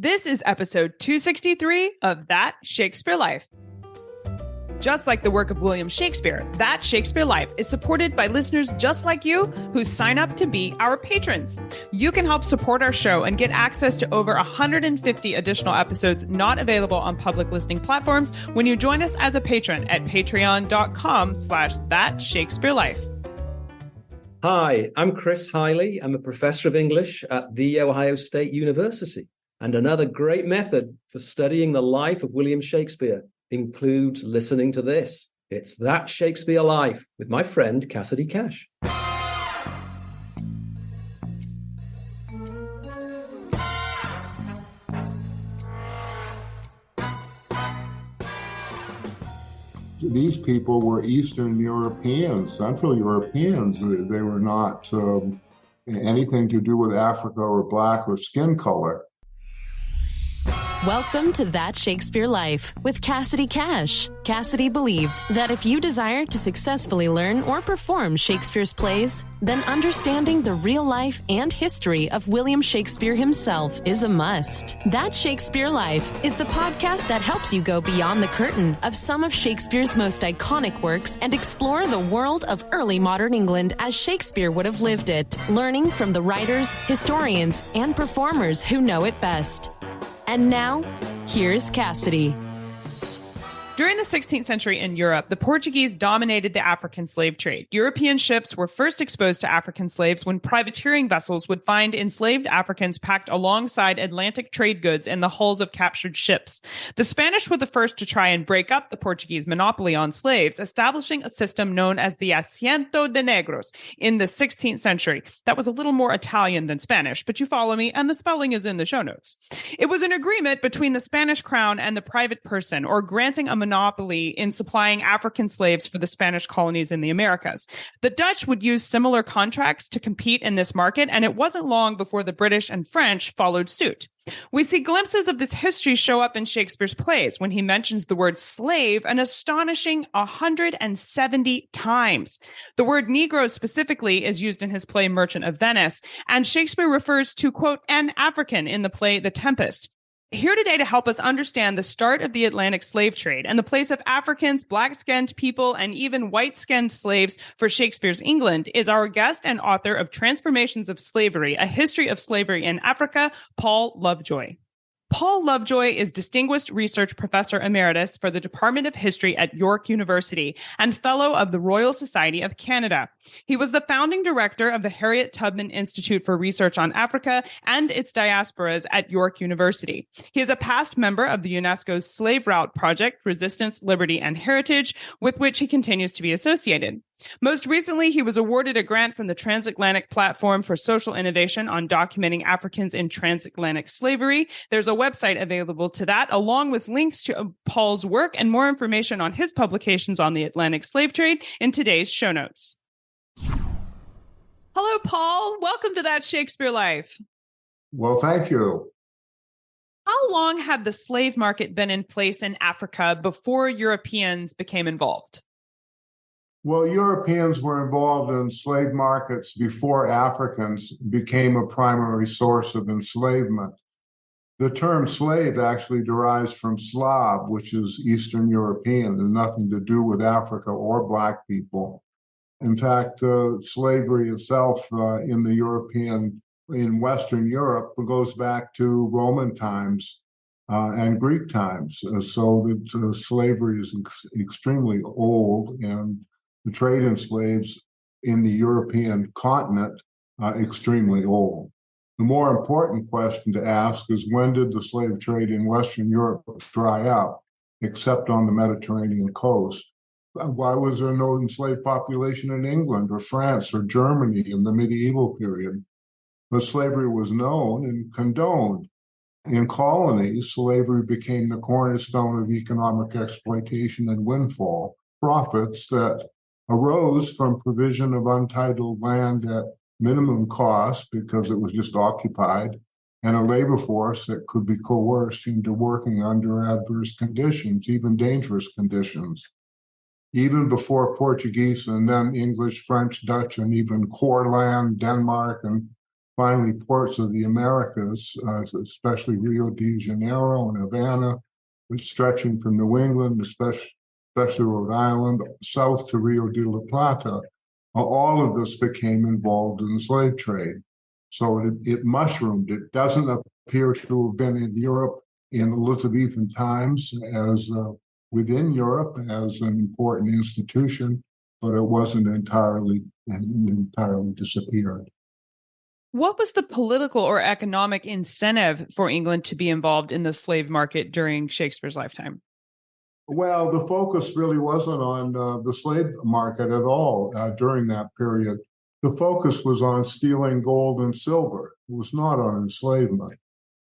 This is episode 263 of That Shakespeare Life. Just like the work of William Shakespeare, That Shakespeare Life is supported by listeners just like you who sign up to be our patrons. You can help support our show and get access to over 150 additional episodes not available on public listening platforms when you join us as a patron at patreon.com/thatshakespearelife. Hi, I'm Chris Hiley. I'm a professor of English at The Ohio State University. And another great method for studying the life of William Shakespeare includes listening to this. It's That Shakespeare Life with my friend Cassidy Cash. These people were Eastern Europeans, Central Europeans. They were not anything to do with Africa or black or skin color. Welcome to That Shakespeare Life with Cassidy Cash. Cassidy believes that if you desire to successfully learn or perform Shakespeare's plays, then understanding the real life and history of William Shakespeare himself is a must. That Shakespeare Life is the podcast that helps you go beyond the curtain of some of Shakespeare's most iconic works and explore the world of early modern England as Shakespeare would have lived it, learning from the writers, historians, and performers who know it best. And now, here's Cassidy. During the 16th century in Europe, the Portuguese dominated the African slave trade. European ships were first exposed to African slaves when privateering vessels would find enslaved Africans packed alongside Atlantic trade goods in the hulls of captured ships. The Spanish were the first to try and break up the Portuguese monopoly on slaves, establishing a system known as the Asiento de Negros in the 16th century. That was a little more Italian than Spanish, but you follow me, and the spelling is in the show notes. It was an agreement between the Spanish crown and the private person, or granting a monopoly in supplying African slaves for the Spanish colonies in the Americas. The Dutch would use similar contracts to compete in this market, and it wasn't long before the British and French followed suit. We see glimpses of this history show up in Shakespeare's plays when he mentions the word slave an astonishing 170 times. The word Negro specifically is used in his play Merchant of Venice, and Shakespeare refers to, quote, an African in the play The Tempest. Here today to help us understand the start of the Atlantic slave trade and the place of Africans, black-skinned people, and even white-skinned slaves for Shakespeare's England is our guest and author of Transformations of Slavery, A History of Slavery in Africa, Paul Lovejoy. Paul Lovejoy is Distinguished Research Professor Emeritus for the Department of History at York University and Fellow of the Royal Society of Canada. He was the founding director of the Harriet Tubman Institute for Research on Africa and its diasporas at York University. He is a past member of the UNESCO's Slave Route Project, Resistance, Liberty, and Heritage, with which he continues to be associated. Most recently, he was awarded a grant from the Transatlantic Platform for Social Innovation on documenting Africans in transatlantic slavery. There's a website available to that, along with links to Paul's work and more information on his publications on the Atlantic slave trade in today's show notes. Hello, Paul. Welcome to That Shakespeare Life. Well, thank you. How long had the slave market been in place in Africa before Europeans became involved? Well, Europeans were involved in slave markets before Africans became a primary source of enslavement. The term slave actually derives from Slav, which is Eastern European, and nothing to do with Africa or Black people. In fact, slavery itself in Western Europe goes back to Roman times and Greek times. So slavery is extremely old, and the trade in slaves in the European continent extremely old. The more important question to ask is, when did the slave trade in Western Europe dry up, except on the Mediterranean coast? Why was there no enslaved population in England or France or Germany in the medieval period? But slavery was known and condoned. In colonies, slavery became the cornerstone of economic exploitation and windfall profits that arose from provision of untitled land at minimum cost because it was just occupied, and a labor force that could be coerced into working under adverse conditions, even dangerous conditions. Even before Portuguese and then English, French, Dutch, and even Courland, Denmark, and finally ports of the Americas, especially Rio de Janeiro and Havana, stretching from New England, especially Rhode Island, south to Rio de la Plata. All of this became involved in the slave trade. So it mushroomed. It doesn't appear to have been in Europe in Elizabethan times as within Europe as an important institution, but it wasn't entirely disappeared. What was the political or economic incentive for England to be involved in the slave market during Shakespeare's lifetime? Well, the focus really wasn't on the slave market at all during that period. The focus was on stealing gold and silver. It was not on enslavement,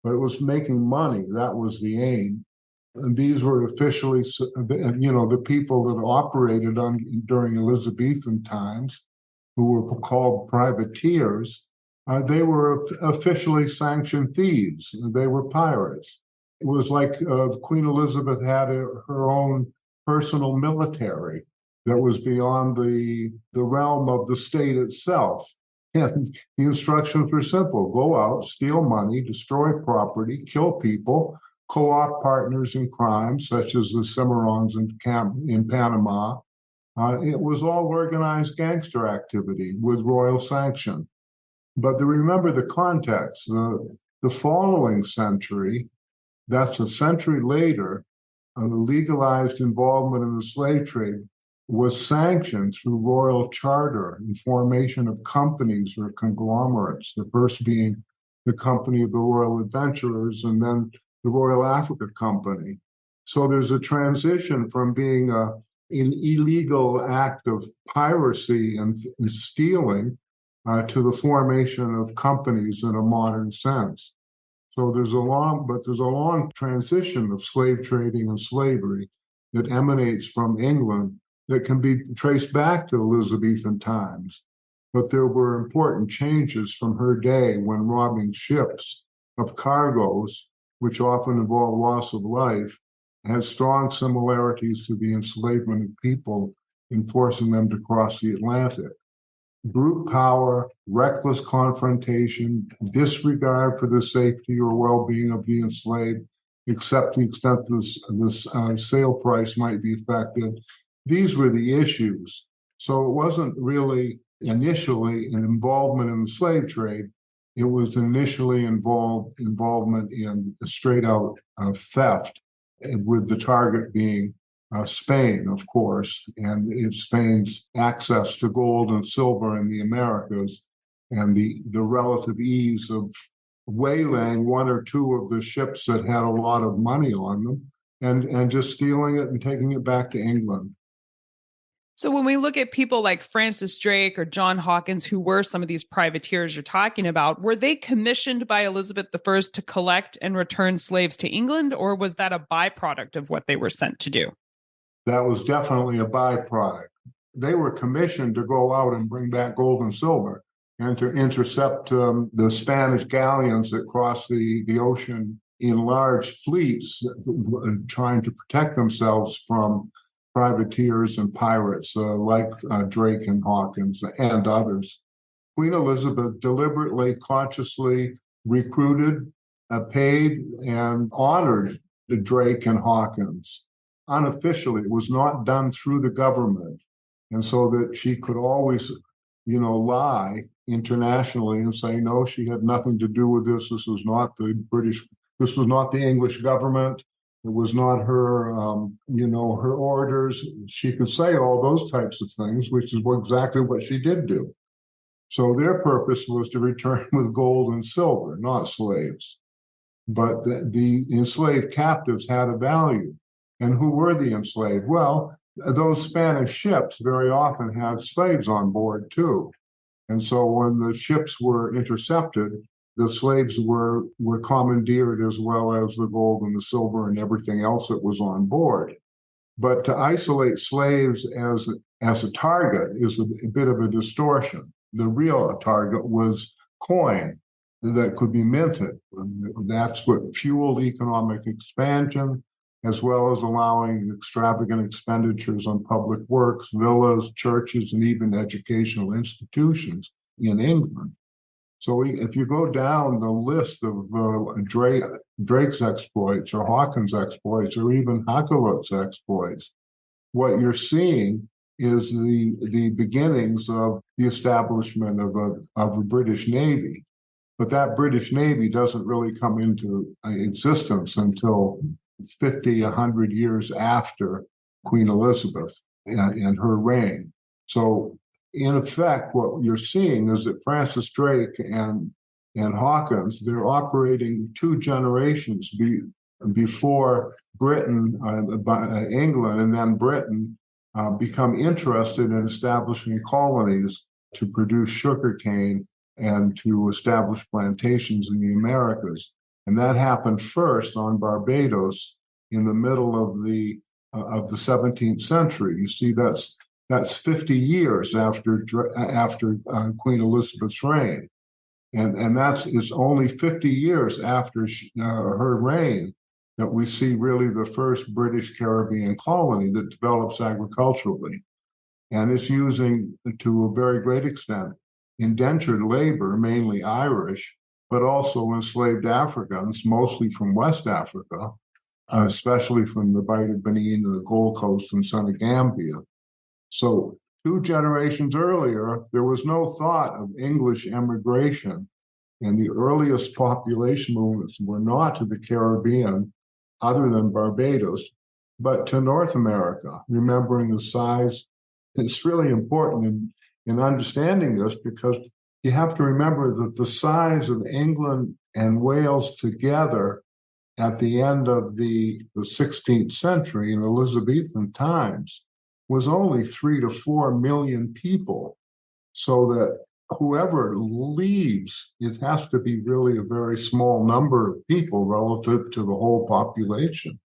but it was making money. That was the aim. And these were officially, the people that operated during Elizabethan times, who were called privateers. They were officially sanctioned thieves. They were pirates. It was like Queen Elizabeth had her own personal military that was beyond the realm of the state itself. And the instructions were simple: go out, steal money, destroy property, kill people, co-opt partners in crime, such as the Cimarrons in Panama. It was all organized gangster activity with royal sanction. But remember the context. The following century, that's a century later, the legalized involvement in the slave trade was sanctioned through royal charter and formation of companies or conglomerates, the first being the Company of the Royal Adventurers and then the Royal Africa Company. So there's a transition from being an illegal act of piracy and stealing to the formation of companies in a modern sense. So there's a long transition of slave trading and slavery that emanates from England that can be traced back to Elizabethan times. But there were important changes from her day when robbing ships of cargoes, which often involve loss of life, has strong similarities to the enslavement of people in forcing them to cross the Atlantic. Brute power, reckless confrontation, disregard for the safety or well-being of the enslaved, except to the extent this sale price might be affected. These were the issues. So it wasn't really initially an involvement in the slave trade. It was initially involvement in straight-out theft, with the target being Spain, of course, and Spain's access to gold and silver in the Americas, and the relative ease of waylaying one or two of the ships that had a lot of money on them and just stealing it and taking it back to England. So when we look at people like Francis Drake or John Hawkins, who were some of these privateers you're talking about, were they commissioned by Elizabeth I to collect and return slaves to England, or was that a byproduct of what they were sent to do? That was definitely a byproduct. They were commissioned to go out and bring back gold and silver and to intercept the Spanish galleons that crossed the ocean in large fleets, trying to protect themselves from privateers and pirates like Drake and Hawkins and others. Queen Elizabeth deliberately, consciously recruited, paid, and honored the Drake and Hawkins. Unofficially, it was not done through the government. And so that she could always, lie internationally and say, no, she had nothing to do with this. This was not this was not the English government. It was not her, her orders. She could say all those types of things, which is exactly what she did do. So their purpose was to return with gold and silver, not slaves. But the enslaved captives had a value. And who were the enslaved? Well, those Spanish ships very often had slaves on board too. And so when the ships were intercepted, the slaves were commandeered as well as the gold and the silver and everything else that was on board. But to isolate slaves as a target is a bit of a distortion. The real target was coin that could be minted. That's what fueled economic expansion, as well as allowing extravagant expenditures on public works, villas, churches, and even educational institutions in England. So if you go down the list of Drake's exploits or Hawkins' exploits or even Hakelut's exploits, what you're seeing is the beginnings of the establishment of a British Navy. But that British Navy doesn't really come into existence until 50, 100 years after Queen Elizabeth and her reign. So in effect, what you're seeing is that Francis Drake and Hawkins, they're operating two generations before Britain, England, and then Britain become interested in establishing colonies to produce sugarcane and to establish plantations in the Americas. And that happened first on Barbados in the middle of the 17th century. You see, that's 50 years after Queen Elizabeth's reign, and it's only 50 years after her reign that we see really the first British Caribbean colony that develops agriculturally, and it's using, to a very great extent, indentured labor, mainly Irish, but also enslaved Africans, mostly from West Africa, especially from the Bight of Benin and the Gold Coast and Senegambia. So 2 generations earlier, there was no thought of English emigration, and the earliest population movements were not to the Caribbean, other than Barbados, but to North America, remembering the size. It's really important in understanding this, because you have to remember that the size of England and Wales together at the end of the 16th century in Elizabethan times was only 3 to 4 million people. So that whoever leaves, it has to be really a very small number of people relative to the whole population.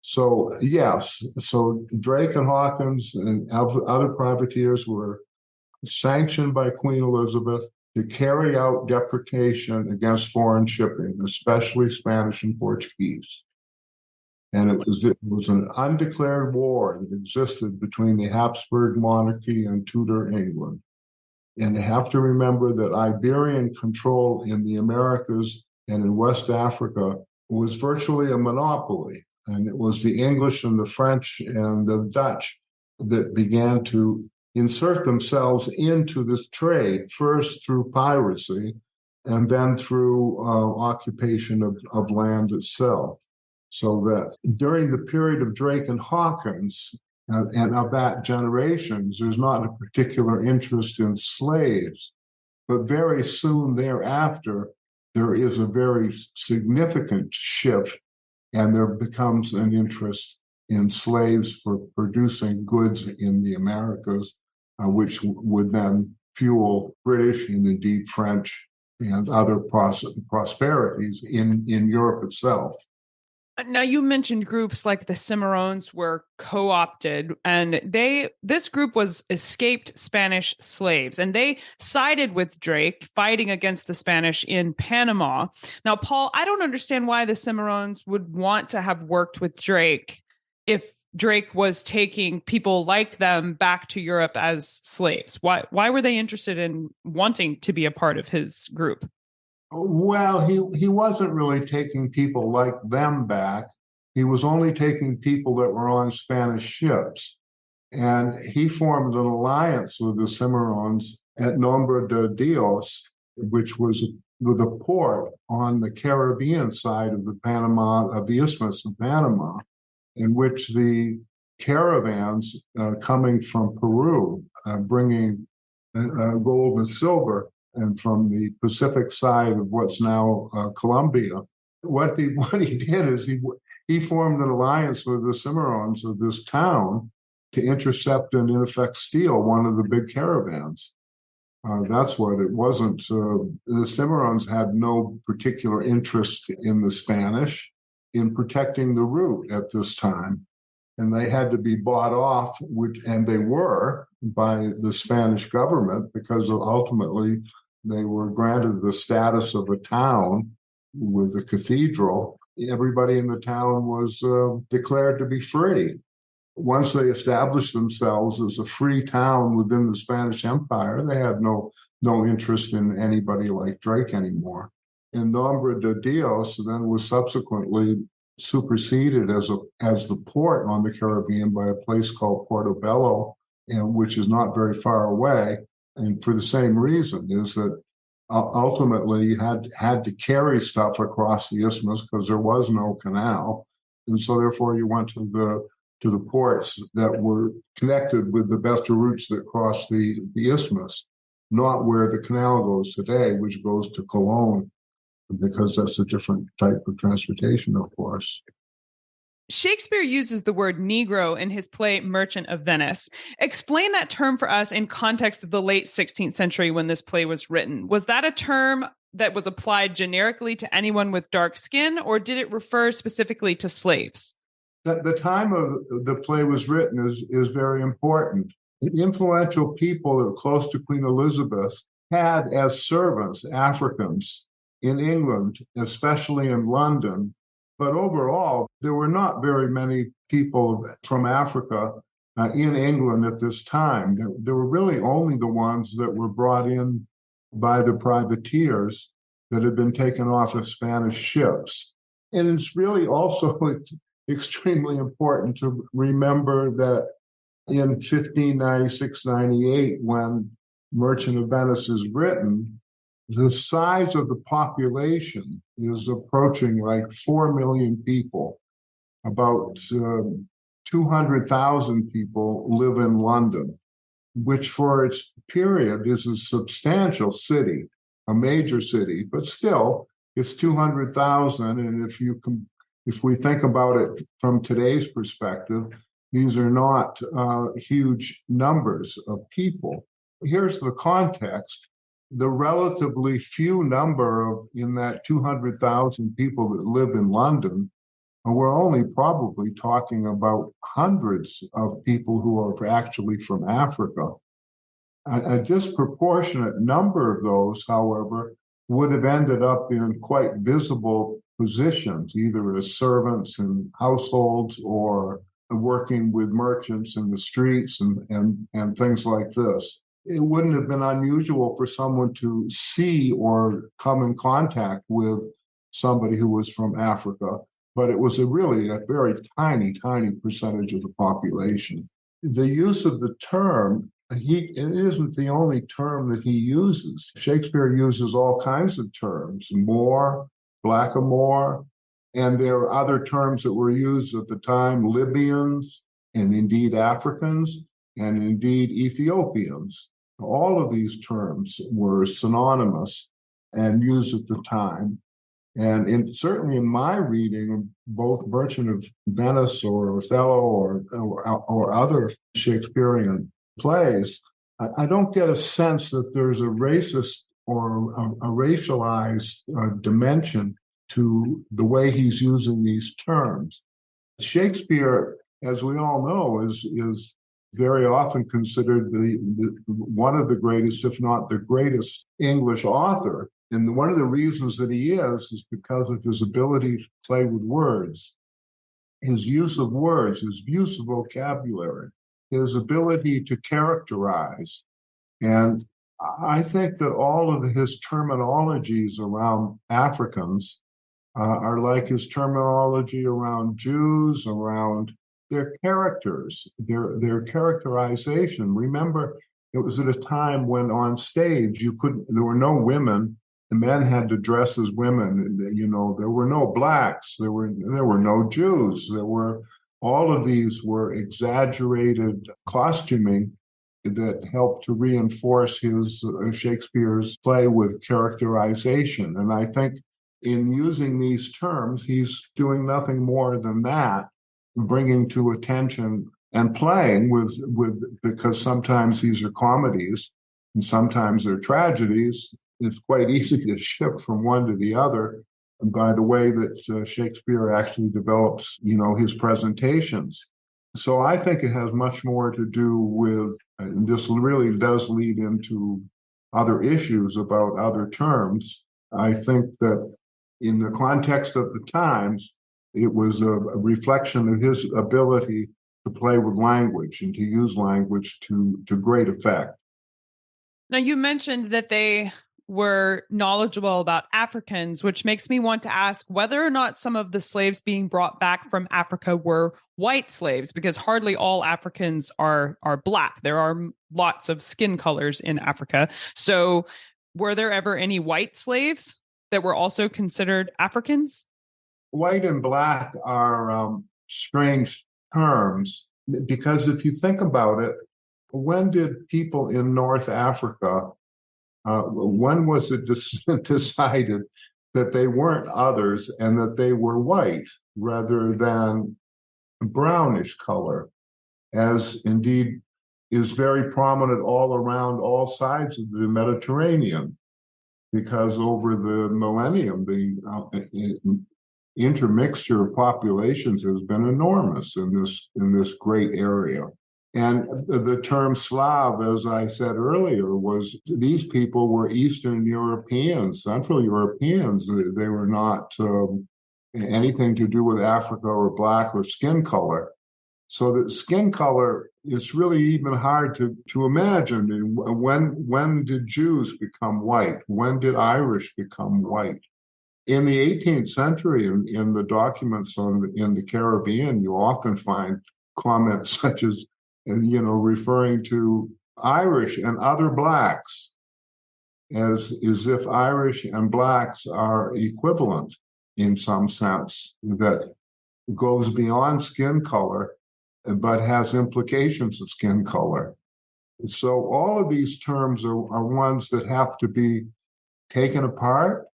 So yes, so Drake and Hawkins and other privateers were sanctioned by Queen Elizabeth to carry out deprecation against foreign shipping, especially Spanish and Portuguese. And it was an undeclared war that existed between the Habsburg monarchy and Tudor England. And you have to remember that Iberian control in the Americas and in West Africa was virtually a monopoly. And it was the English and the French and the Dutch that began to insert themselves into this trade, first through piracy and then through occupation of land itself. So that during the period of Drake and Hawkins and of that generation, there's not a particular interest in slaves, but very soon thereafter, there is a very significant shift, and there becomes an interest in slaves for producing goods in the Americas, which would then fuel British and indeed French and other prosperities in Europe itself. Now, you mentioned groups like the Cimarrones were co-opted, and this group was escaped Spanish slaves, and they sided with Drake, fighting against the Spanish in Panama. Now, Paul, I don't understand why the Cimarrones would want to have worked with Drake if Drake was taking people like them back to Europe as slaves. Why were they interested in wanting to be a part of his group? Well, he wasn't really taking people like them back. He was only taking people that were on Spanish ships. And he formed an alliance with the Cimarrones at Nombre de Dios, which was the port on the Caribbean side of the Isthmus of Panama, in which the caravans coming from Peru, bringing gold and silver, and from the Pacific side of what's now Colombia. What he did is he formed an alliance with the Cimarrones of this town to intercept and, in effect, steal one of the big caravans. That's what it wasn't. The Cimarrones had no particular interest in the Spanish in protecting the route at this time. And they had to be bought off, and they were, by the Spanish government, because ultimately they were granted the status of a town with a cathedral. Everybody in the town was declared to be free. once they established themselves as a free town within the Spanish Empire, they had no interest in anybody like Drake anymore. And Nombre de Dios then was subsequently superseded as the port on the Caribbean by a place called Portobello, which is not very far away. And for the same reason, is that ultimately you had to carry stuff across the isthmus because there was no canal, and so therefore you went to the ports that were connected with the best routes that crossed the isthmus, not where the canal goes today, which goes to Cologne, because that's a different type of transportation, of course. Shakespeare uses the word Negro in his play Merchant of Venice. Explain that term for us in context of the late 16th century when this play was written. Was that a term that was applied generically to anyone with dark skin, or did it refer specifically to slaves? The time of the play was written is very important. The influential people that were close to Queen Elizabeth had as servants Africans in England, especially in London. But overall, there were not very many people from Africa in England at this time. There were really only the ones that were brought in by the privateers that had been taken off of Spanish ships. And it's really also extremely important to remember that in 1596-98, when Merchant of Venice is written, the size of the population is approaching like 4 million people. About 200,000 people live in London, which for its period is a substantial city, a major city, but still it's 200,000. And if we think about it from today's perspective, these are not huge numbers of people. Here's the context. The relatively few number of, in that 200,000 people that live in London, we're only probably talking about hundreds of people who are actually from Africa. A disproportionate number of those, however, would have ended up in quite visible positions, either as servants in households or working with merchants in the streets and things like this. It wouldn't have been unusual for someone to see or come in contact with somebody who was from Africa, but it was really a very tiny percentage of the population. The use of the term, it isn't the only term that he uses. Shakespeare uses all kinds of terms, Moor, blackamoor, and there are other terms that were used at the time, Libyans, and indeed Africans, and indeed Ethiopians. All of these terms were synonymous and used at the time. And certainly in my reading of both Merchant of Venice or Othello or other Shakespearean plays, I don't get a sense that there's a racist or a racialized dimension to the way he's using these terms. Shakespeare, as we all know, is very often considered one of the greatest, if not the greatest, English author. And one of the reasons that he is because of his ability to play with words, his use of words, his use of vocabulary, his ability to characterize. And I think that all of his terminologies around Africans are like his terminology around Jews, around their characters, their characterization. Remember, it was at a time when on stage there were no women. The men had to dress as women. You know, there were no blacks. There were no Jews. All of these were exaggerated costuming that helped to reinforce his Shakespeare's play with characterization. And I think in using these terms, he's doing nothing more than that, bringing to attention and playing with because sometimes these are comedies and sometimes they're tragedies. It's quite easy to shift from one to the other by the way that Shakespeare actually develops, his presentations. So I think it has much more to do with, and this really does lead into other issues about other terms. I think that in the context of the times, it was a reflection of his ability play with language and to use language to great effect. Now, you mentioned that they were knowledgeable about Africans, which makes me want to ask whether or not some of the slaves being brought back from Africa were white slaves, because hardly all Africans are black. There are lots of skin colors in Africa. So were there ever any white slaves that were also considered Africans? White and black are strange terms, because if you think about it, when did people in North Africa, when was it decided that they weren't others and that they were white rather than brownish color, as indeed is very prominent all around all sides of the Mediterranean? Because over the millennium, the intermixture of populations has been enormous in this great area. And the term Slav, as I said earlier, was these people were Eastern Europeans, Central Europeans. They were not anything to do with Africa or black or skin color. So that skin color is really even hard to imagine. When did Jews become white? When did Irish become white? In the 18th century, in the documents in the Caribbean, you often find comments such as, referring to Irish and other blacks as if Irish and blacks are equivalent in some sense that goes beyond skin color, but has implications of skin color. So all of these terms are ones that have to be taken apart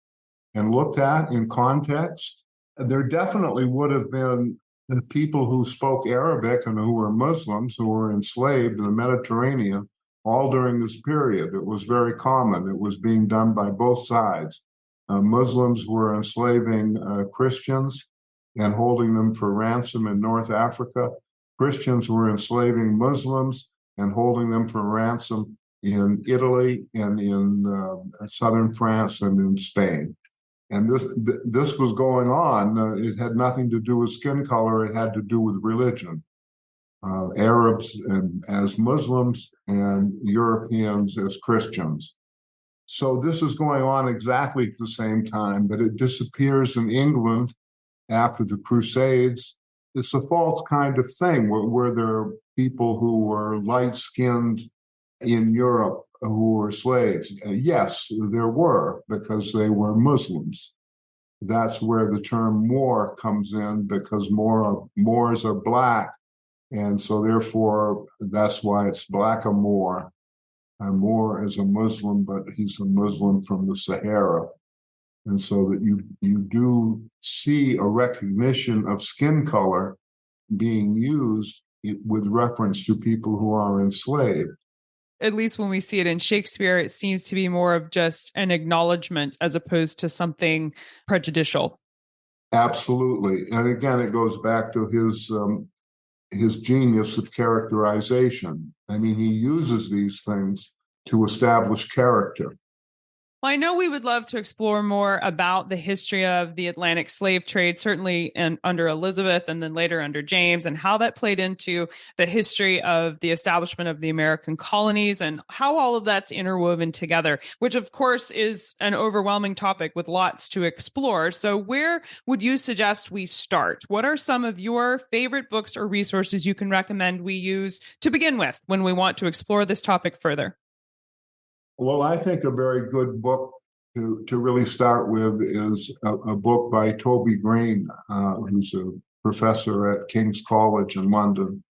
and looked at in context. There definitely would have been the people who spoke Arabic and who were Muslims who were enslaved in the Mediterranean all during this period. It was very common. It was being done by both sides. Muslims were enslaving Christians and holding them for ransom in North Africa. Christians were enslaving Muslims and holding them for ransom in Italy and in southern France and in Spain. And this was going on. It had nothing to do with skin color. It had to do with religion. Arabs as Muslims and Europeans as Christians. So this is going on exactly at the same time, but it disappears in England after the Crusades. It's a false kind of thing where there are people who were light-skinned in Europe who were slaves. Yes, there were, because they were Muslims. That's where the term Moor comes in, because Moors are black. And so therefore, that's why it's blackamoor. Moor is a Muslim, but he's a Muslim from the Sahara. And so that you do see a recognition of skin color being used with reference to people who are enslaved. At least when we see it in Shakespeare, it seems to be more of just an acknowledgement as opposed to something prejudicial. Absolutely. And again, it goes back to his genius of characterization. I mean, he uses these things to establish character. Well, I know we would love to explore more about the history of the Atlantic slave trade, certainly under Elizabeth and then later under James, and how that played into the history of the establishment of the American colonies and how all of that's interwoven together, which of course is an overwhelming topic with lots to explore. So where would you suggest we start? What are some of your favorite books or resources you can recommend we use to begin with when we want to explore this topic further? Well, I think a very good book to really start with is a book by Toby Green, who's a professor at King's College in London.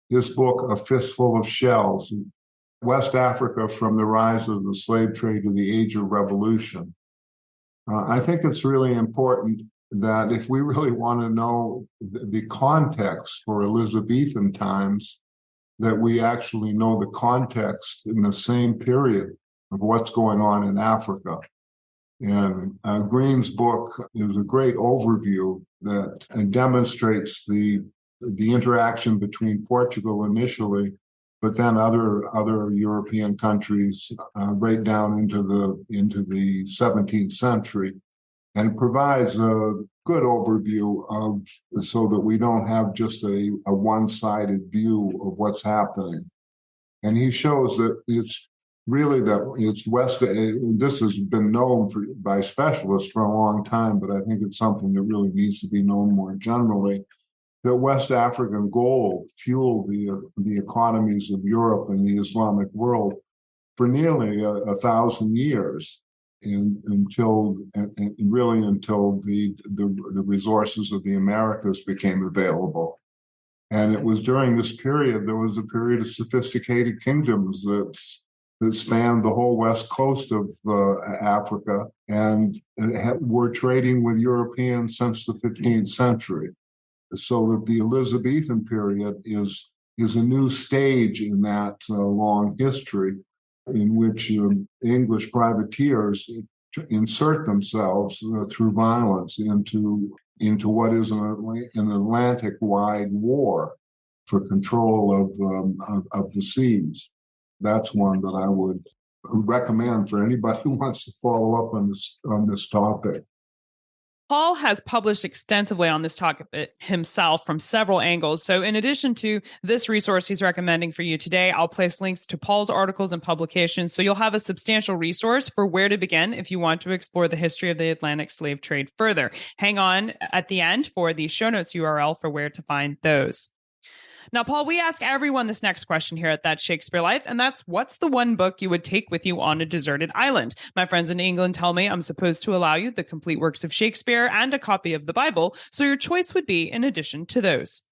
His book, A Fistful of Shells, West Africa from the Rise of the Slave Trade to the Age of Revolution. I think it's really important that if we really want to know the context for Elizabethan times, that we actually know the context in the same period of what's going on in Africa. And Green's book is a great overview that demonstrates the interaction between Portugal initially, but then other European countries right down into the 17th century, and provides a good overview of, so that we don't have just a one-sided view of what's happening. And he shows that it's really that it's this has been known by specialists for a long time, but I think it's something that really needs to be known more generally, that West African gold fueled the economies of Europe and the Islamic world for nearly 1,000 years, until the resources of the Americas became available. And it was during this period, there was a period of sophisticated kingdoms that spanned the whole west coast of Africa and were trading with Europeans since the 15th century. So that the Elizabethan period is a new stage in that long history, in which English privateers insert themselves through violence into what is an Atlantic-wide war for control of the seas. That's one that I would recommend for anybody who wants to follow up on this topic. Paul has published extensively on this topic himself from several angles. So in addition to this resource he's recommending for you today, I'll place links to Paul's articles and publications, so you'll have a substantial resource for where to begin if you want to explore the history of the Atlantic slave trade further. Hang on at the end for the show notes URL for where to find those. Now, Paul, we ask everyone this next question here at That's Shakespeare Life, and that's, what's the one book you would take with you on a deserted island? My friends in England tell me I'm supposed to allow you the complete works of Shakespeare and a copy of the Bible, so your choice would be in addition to those.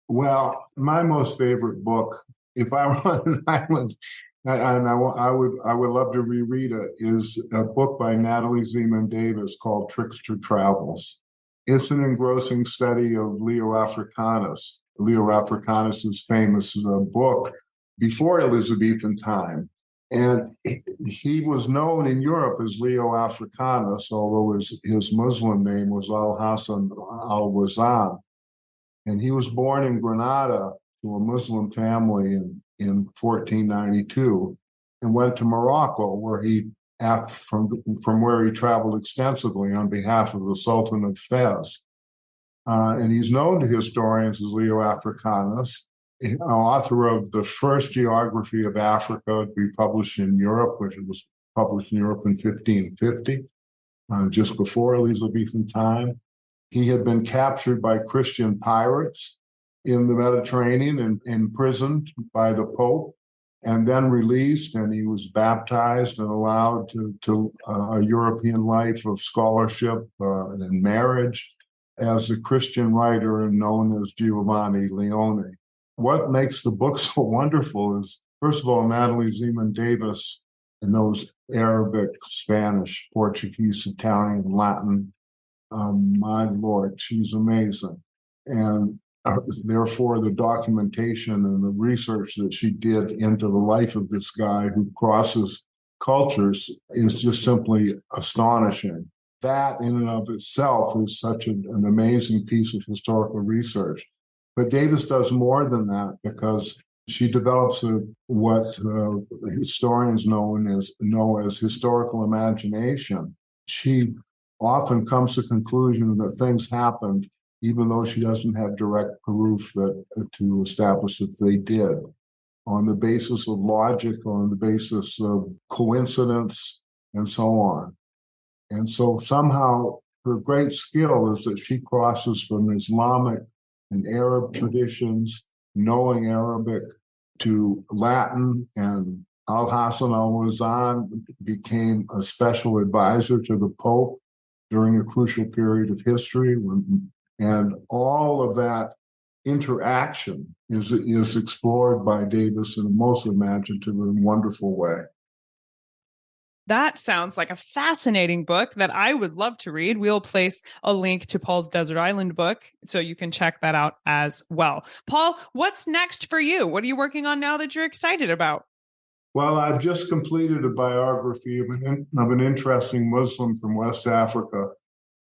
Well, my most favorite book, if I were on an island, and I would love to reread it, is a book by Natalie Zemon Davis called Trickster Travels. It's an engrossing study of Leo Africanus. Leo Africanus's famous book before Elizabethan time. And he was known in Europe as Leo Africanus, although his Muslim name was Al-Hassan al-Wazan. And he was born in Granada to a Muslim family in 1492 and went to Morocco, where from where he traveled extensively on behalf of the Sultan of Fez. And he's known to historians as Leo Africanus, author of the first geography of Africa to be published in Europe, which was published in Europe in 1550, just before Elizabethan time. He had been captured by Christian pirates in the Mediterranean and imprisoned by the Pope, and then released, and he was baptized and allowed to a European life of scholarship and marriage, as a Christian writer known as Giovanni Leone. What makes the book so wonderful is, first of all, Natalie Zemon Davis knows Arabic, Spanish, Portuguese, Italian, Latin. My Lord, she's amazing. And therefore, the documentation and the research that she did into the life of this guy who crosses cultures is just simply astonishing. That in and of itself is such an amazing piece of historical research. But Davis does more than that, because she develops what historians know as historical imagination. She often comes to the conclusion that things happened, even though she doesn't have direct proof to establish that they did, on the basis of logic, on the basis of coincidence, and so on. And so somehow her great skill is that she crosses from Islamic and Arab traditions, knowing Arabic, to Latin, and Al-Hassan al-Wazan became a special advisor to the Pope during a crucial period of history. And all of that interaction is explored by Davis in a most imaginative and wonderful way. That sounds like a fascinating book that I would love to read. We'll place a link to Paul's Desert Island book, so you can check that out as well. Paul, what's next for you? What are you working on now that you're excited about? Well, I've just completed a biography of an interesting Muslim from West Africa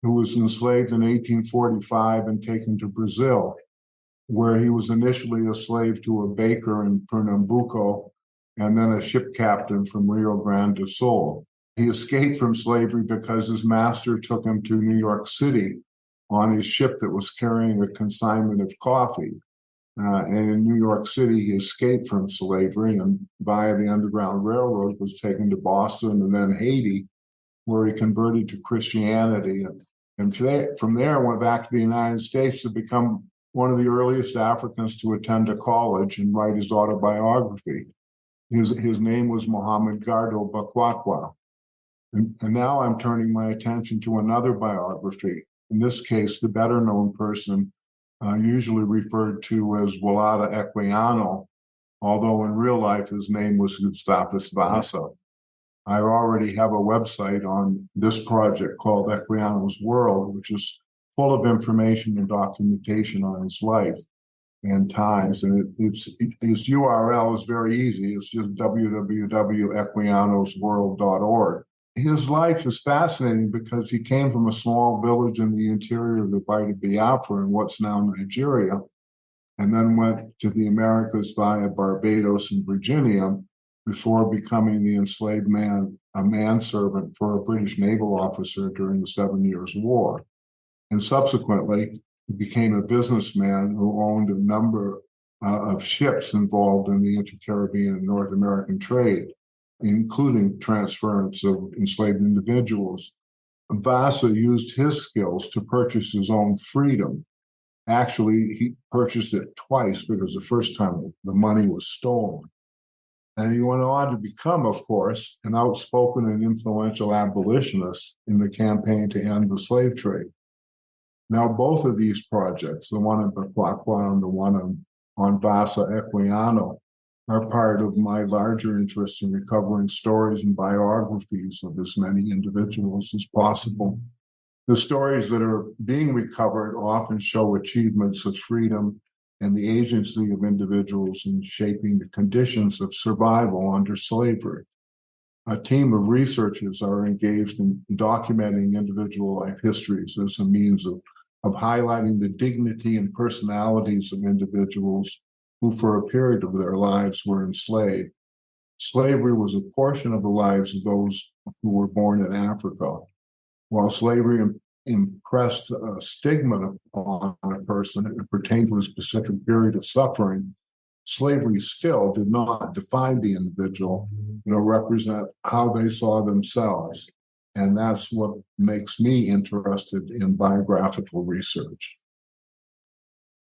who was enslaved in 1845 and taken to Brazil, where he was initially a slave to a baker in Pernambuco, and then a ship captain from Rio Grande do Sul. He escaped from slavery because his master took him to New York City on his ship that was carrying a consignment of coffee. And in New York City, he escaped from slavery and via the Underground Railroad was taken to Boston and then Haiti, where he converted to Christianity. And from there, went back to the United States to become one of the earliest Africans to attend a college and write his autobiography. His name was Muhammad Gardo Bakwakwa. And now I'm turning my attention to another biography. In this case, the better known person, usually referred to as Walata Equiano, although in real life his name was Gustavus Vasa. I already have a website on this project called Equiano's World, which is full of information and documentation on his life and times. And his URL is very easy. It's just www.equianosworld.org. His life is fascinating because he came from a small village in the interior of the Bight of Biafra in what's now Nigeria, and then went to the Americas via Barbados and Virginia before becoming the enslaved man, a manservant for a British naval officer during the 7 Years' War. And subsequently, he became a businessman who owned a number of ships involved in the inter-Caribbean and North American trade, including transference of enslaved individuals. Vasa used his skills to purchase his own freedom. Actually, he purchased it twice because the first time the money was stolen. And he went on to become, of course, an outspoken and influential abolitionist in the campaign to end the slave trade. Now, both of these projects, the one in Bakwakwa and the one on Vasa Equiano, are part of my larger interest in recovering stories and biographies of as many individuals as possible. The stories that are being recovered often show achievements of freedom and the agency of individuals in shaping the conditions of survival under slavery. A team of researchers are engaged in documenting individual life histories as a means of highlighting the dignity and personalities of individuals who for a period of their lives were enslaved. Slavery was a portion of the lives of those who were born in Africa. While slavery impressed a stigma on a person, it pertained to a specific period of suffering, slavery still did not define the individual, represent how they saw themselves. And that's what makes me interested in biographical research.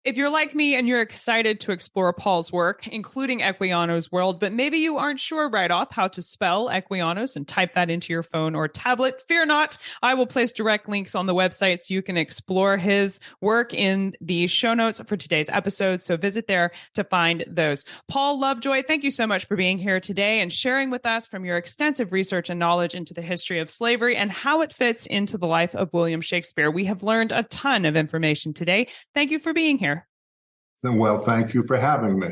If you're like me and you're excited to explore Paul's work, including Equiano's World, but maybe you aren't sure right off how to spell Equianos and type that into your phone or tablet, fear not. I will place direct links on the website so you can explore his work in the show notes for today's episode. So visit there to find those. Paul Lovejoy, thank you so much for being here today and sharing with us from your extensive research and knowledge into the history of slavery and how it fits into the life of William Shakespeare. We have learned a ton of information today. Thank you for being here. Well, thank you for having me.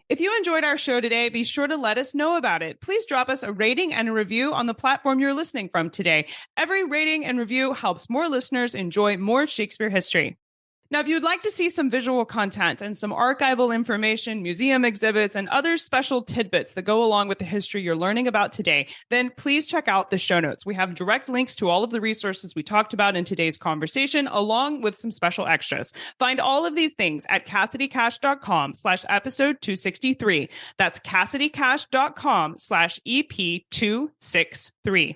If you enjoyed our show today, be sure to let us know about it. Please drop us a rating and a review on the platform you're listening from today. Every rating and review helps more listeners enjoy more Shakespeare history. Now, if you'd like to see some visual content and some archival information, museum exhibits, and other special tidbits that go along with the history you're learning about today, then please check out the show notes. We have direct links to all of the resources we talked about in today's conversation, along with some special extras. Find all of these things at CassidyCash.com/episode 263. That's CassidyCash.com/EP263.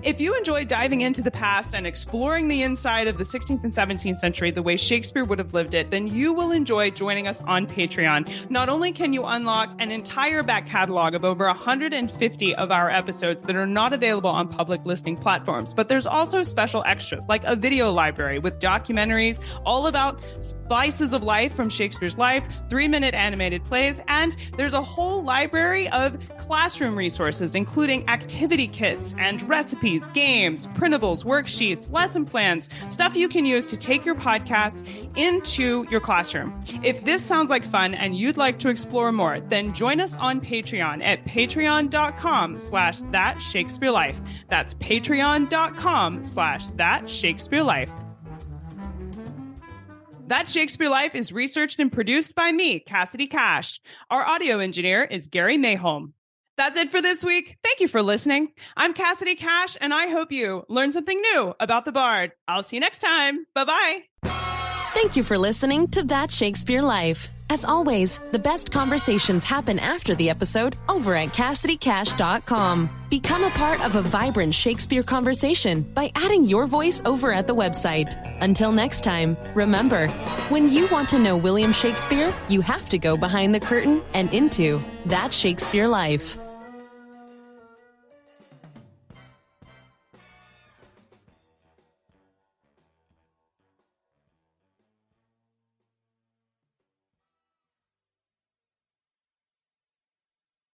If you enjoy diving into the past and exploring the inside of the 16th and 17th century the way Shakespeare would have lived it, then you will enjoy joining us on Patreon. Not only can you unlock an entire back catalog of over 150 of our episodes that are not available on public listening platforms, but there's also special extras like a video library with documentaries all about slices of life from Shakespeare's life, 3-minute animated plays, and there's a whole library of classroom resources, including activity kits and recipes, games, printables, worksheets, lesson plans, stuff you can use to take your podcast into your classroom. If this sounds like fun and you'd like to explore more, then join us on Patreon at patreon.com/thatshakespearelife. That's patreon.com/thatshakespearelife. That Shakespeare Life is researched and produced by me, Cassidy Cash. Our audio engineer is Gary Mayholm. That's it for this week. Thank you for listening. I'm Cassidy Cash, and I hope you learned something new about the Bard. I'll see you next time. Bye-bye. Thank you for listening to That Shakespeare Life. As always, the best conversations happen after the episode over at CassidyCash.com. Become a part of a vibrant Shakespeare conversation by adding your voice over at the website. Until next time, remember, when you want to know William Shakespeare, you have to go behind the curtain and into That Shakespeare Life.